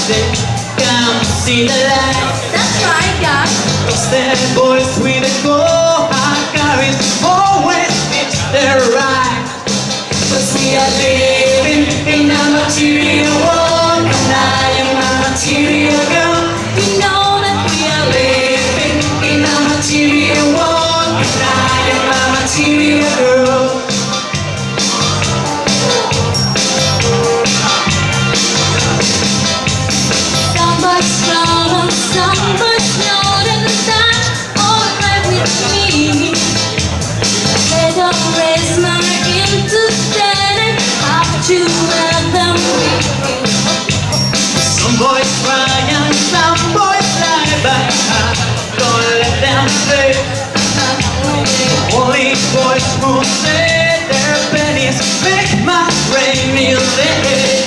they come see the light. That's right, God. Cause the boys with the go-hard carries always it's their right. Cause we are living in a material world, and I am a material girl. You know that we are Living in a material world, and I am a material girl. some boys strong, some boys know that that's alright with me. They don't raise my into standing up to let them be. Some boys cry and some boys lie, but I don't let them play. Only boys who say their pennies make my rainy day.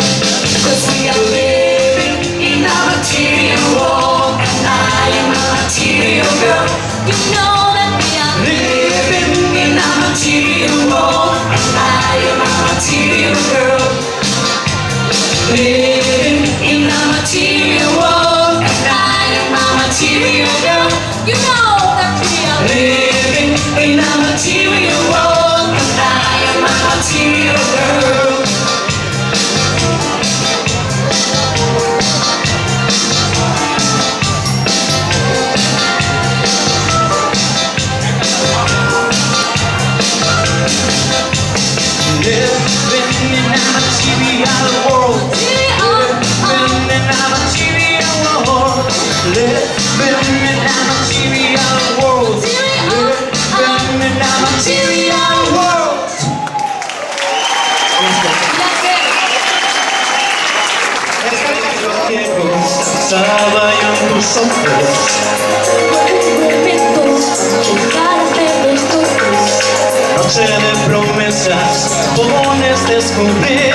Cause we are living in a material world, and I am a material girl. You know that we are Living in a material world, and I am a material girl. Living in a material world, and I am a material girl. You know that we are Living in a material world, and I am a material girl. Living in a material world. Living in a material world. Living in a material world. Living in a material world. Estaba yo en tus ojos. Noche de promesas, pones descubrir.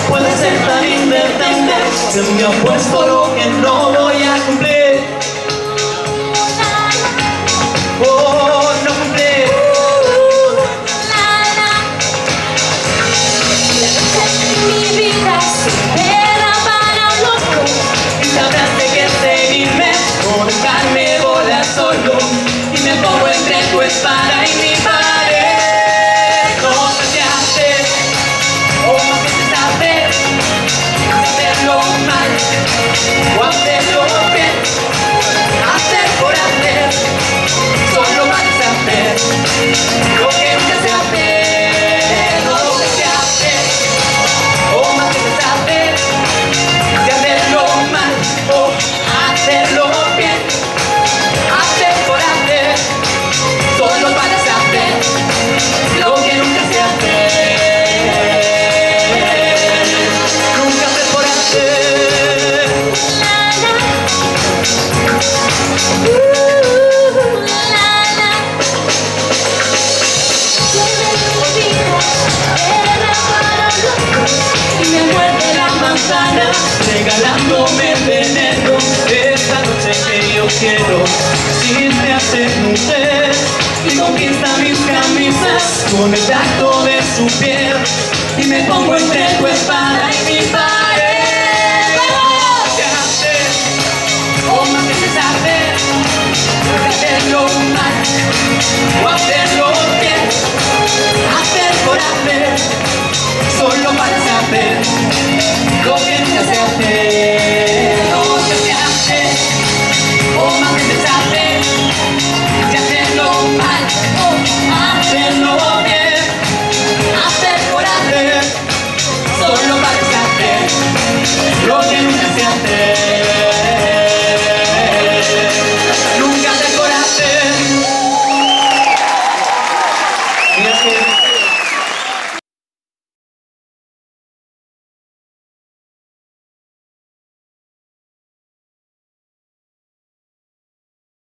Puede ser tan indetente que me apuesto lo que no voy a cumplir. Oh, no cumplir. Mi vida supera para loco. Y sabrás de qué seguirme o dejarme volar solo. Y me pongo entre tu espada y mi pared. No se hace, o más que se sabe, hacerlo mal o hacerlo bien. Hacer por hacer, solo vas a hacer lo que nunca se hace. No se hace, o más que se sabe, si hacerlo mal o hacerlo bien. Hacer por hacer, solo vas a hacer lo que nunca se hace. Nunca hacer por hacer. Y me muerde la manzana, Regalándome veneno esta noche que yo quiero. Si te haces mujer y conquista mis camisas con el tacto de su piel, y me pongo entre tu espada y mi pared. ¡Vamos! Se hace, o más que se sabe, hacerlo mal o hacerlo bien. Hacer por hacer, solo para saber lo que nunca se hace.